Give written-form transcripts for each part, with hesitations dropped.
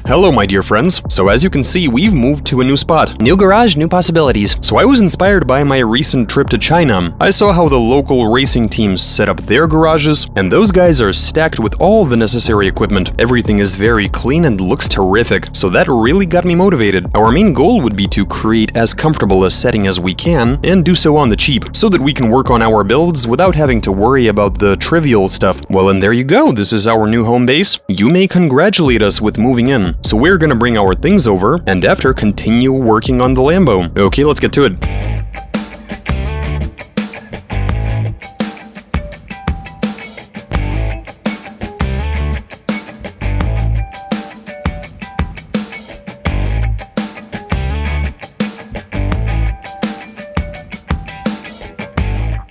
Hello my dear friends. So as you can see, we've moved to a new spot. New garage, new possibilities. So I was inspired by my recent trip to China. I saw how the local racing teams set up their garages, and those guys are stacked with all the necessary equipment. Everything is very clean and looks terrific, so that really got me motivated. Our main goal would be to create as comfortable a setting as we can, and do so on the cheap, so that we can work on our builds without having to worry about the trivial stuff. Well, and there you go, this is our new home base. You may congratulate us with moving in. So we're gonna bring our things over, and after continue working on the Lambo. Okay, let's get to it.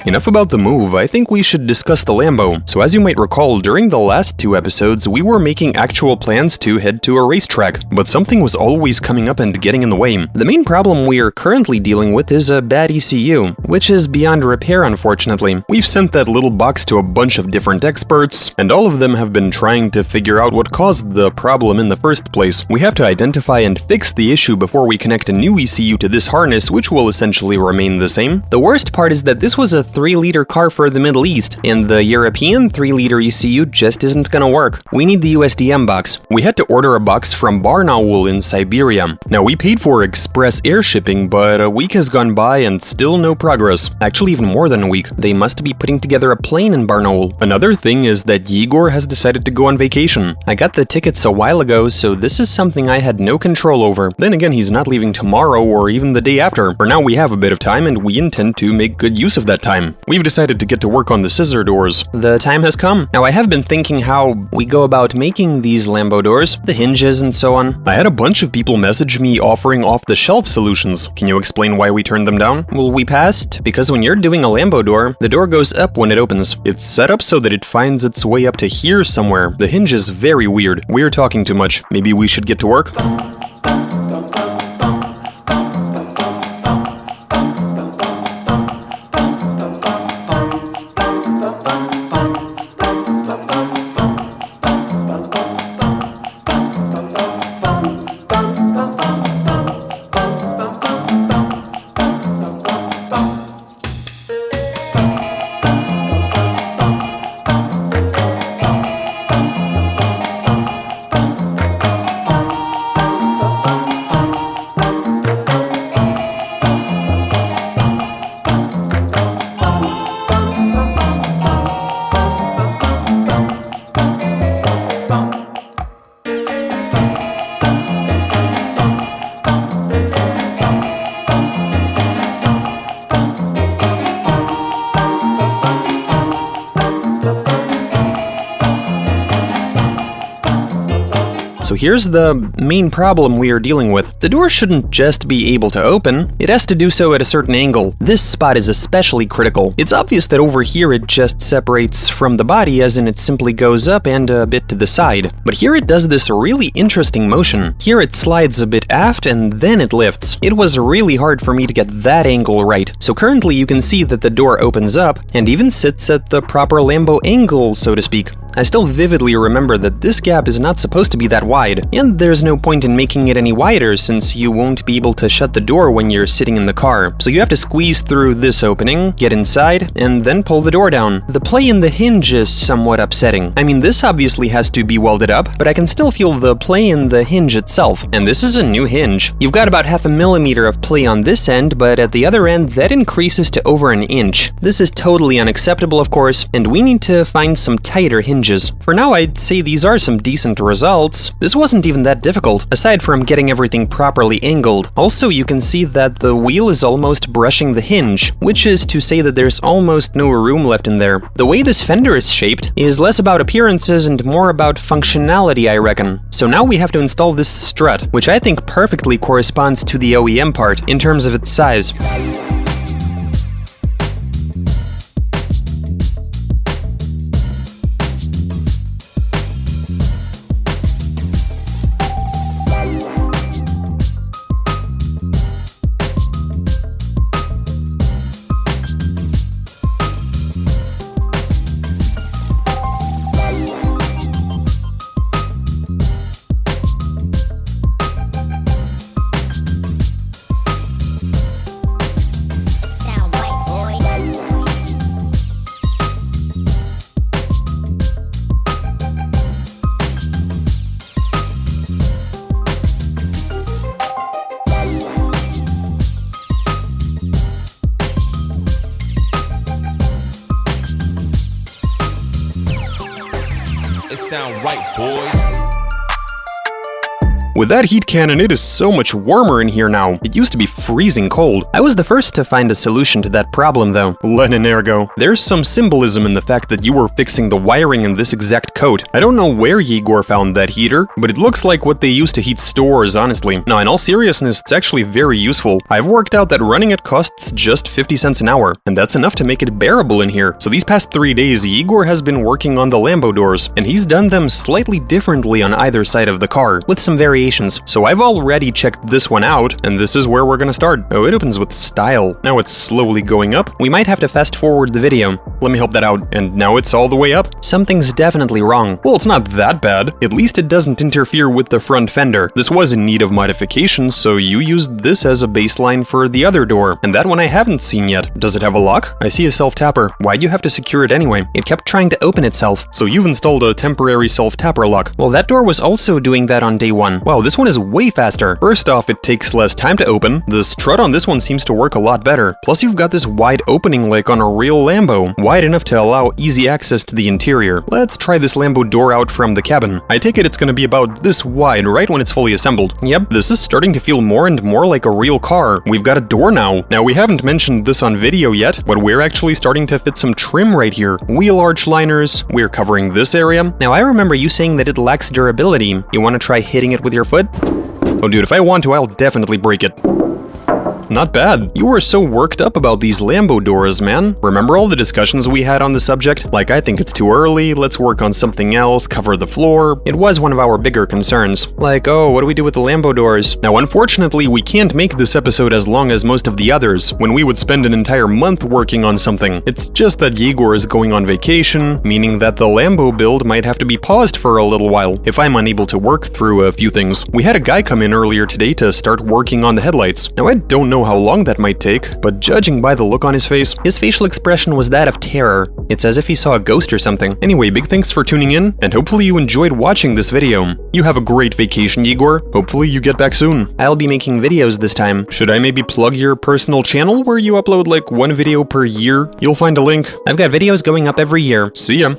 Enough about the move, I think we should discuss the Lambo. So as you might recall, during the last 2 episodes, we were making actual plans to head to a racetrack, but something was always coming up and getting in the way. The main problem we are currently dealing with is a bad ECU, which is beyond repair unfortunately. We've sent that little box to a bunch of different experts, and all of them have been trying to figure out what caused the problem in the first place. We have to identify and fix the issue before we connect a new ECU to this harness, which will essentially remain the same. The worst part is that this was a 3-liter car for the Middle East, and the European 3-liter ECU just isn't gonna work. We need the USDM box. We had to order a box from Barnaul in Siberia. Now, we paid for express air shipping, but a week has gone by and still no progress. Actually, even more than a week. They must be putting together a plane in Barnaul. Another thing is that Igor has decided to go on vacation. I got the tickets a while ago, so this is something I had no control over. Then again, he's not leaving tomorrow or even the day after. For now, we have a bit of time, and we intend to make good use of that time. We've decided to get to work on the scissor doors. The time has come. Now, I have been thinking how we go about making these Lambo doors, the hinges and so on. I had a bunch of people message me offering off-the-shelf solutions. Can you explain why we turned them down? Well, we passed because when you're doing a Lambo door, the door goes up when it opens. It's set up so that it finds its way up to here somewhere. The hinge is very weird. We're talking too much. Maybe we should get to work? So here's the main problem we are dealing with. The door shouldn't just be able to open, it has to do so at a certain angle. This spot is especially critical. It's obvious that over here it just separates from the body, as in it simply goes up and a bit to the side. But here it does this really interesting motion. Here it slides a bit aft and then it lifts. It was really hard for me to get that angle right. So currently you can see that the door opens up and even sits at the proper Lambo angle, so to speak. I still vividly remember that this gap is not supposed to be that wide, and there's no point in making it any wider since you won't be able to shut the door when you're sitting in the car. So you have to squeeze through this opening, get inside, and then pull the door down. The play in the hinge is somewhat upsetting. I mean, this obviously has to be welded up, but I can still feel the play in the hinge itself. And this is a new hinge. You've got about 0.5 millimeter of play on this end, but at the other end that increases to over 1 inch. This is totally unacceptable, of course, and we need to find some tighter hinges. For now, I'd say these are some decent results. This wasn't even that difficult, aside from getting everything properly angled. Also, you can see that the wheel is almost brushing the hinge, which is to say that there's almost no room left in there. The way this fender is shaped is less about appearances and more about functionality, I reckon. So now we have to install this strut, which I think perfectly corresponds to the OEM part in terms of its size. sound right, boys. With that heat cannon, it is so much warmer in here now. It used to be freezing cold. I was the first to find a solution to that problem, though. Lenin ergo. There's some symbolism in the fact that you were fixing the wiring in this exact coat. I don't know where Yegor found that heater, but it looks like what they used to heat stores, honestly. Now, in all seriousness, it's actually very useful. I've worked out that running it costs just 50 cents an hour, and that's enough to make it bearable in here. So these past 3 days, Yegor has been working on the Lambo doors, and he's done them slightly differently on either side of the car, with some variations. So I've already checked this one out, and this is where we're gonna start. Oh, it opens with style. Now it's slowly going up. We might have to fast forward the video. Let me help that out. And now it's all the way up. Something's definitely wrong. Well, it's not that bad. At least it doesn't interfere with the front fender. This was in need of modification, so you used this as a baseline for the other door. And that one I haven't seen yet. Does it have a lock? I see a self-tapper. Why'd you have to secure it anyway? It kept trying to open itself. So you've installed a temporary self-tapper lock. Well, that door was also doing that on day one. Wow, this one is way faster. First off, it takes less time to open. The strut on this one seems to work a lot better. Plus, you've got this wide opening like on a real Lambo. Wide enough to allow easy access to the interior. Let's try this Lambo door out from the cabin. I take it it's gonna be about this wide right when it's fully assembled. Yep, this is starting to feel more and more like a real car. We've got a door now. Now, we haven't mentioned this on video yet, but we're actually starting to fit some trim right here. Wheel arch liners. We're covering this area. Now, I remember you saying that it lacks durability. You want to try hitting it with your foot? Oh dude, if I want to, I'll definitely break it. Not bad. You were so worked up about these Lambo doors, man. Remember all the discussions we had on the subject? Like, I think it's too early, let's work on something else, cover the floor. It was one of our bigger concerns. Like, oh, what do we do with the Lambo doors? Now, unfortunately, we can't make this episode as long as most of the others, when we would spend an entire month working on something. It's just that Yegor is going on vacation, meaning that the Lambo build might have to be paused for a little while, if I'm unable to work through a few things. We had a guy come in earlier today to start working on the headlights. Now, I don't know how long that might take, but judging by the look on his facial expression was that of terror. It's as if he saw a ghost or something. Anyway, big thanks for tuning in, and hopefully you enjoyed watching this video. You have a great vacation, Yegor. Hopefully you get back soon. I'll be making videos this time. Should I maybe plug your personal channel where you upload like one video per year? You'll find a link. I've got videos going up every year. See ya.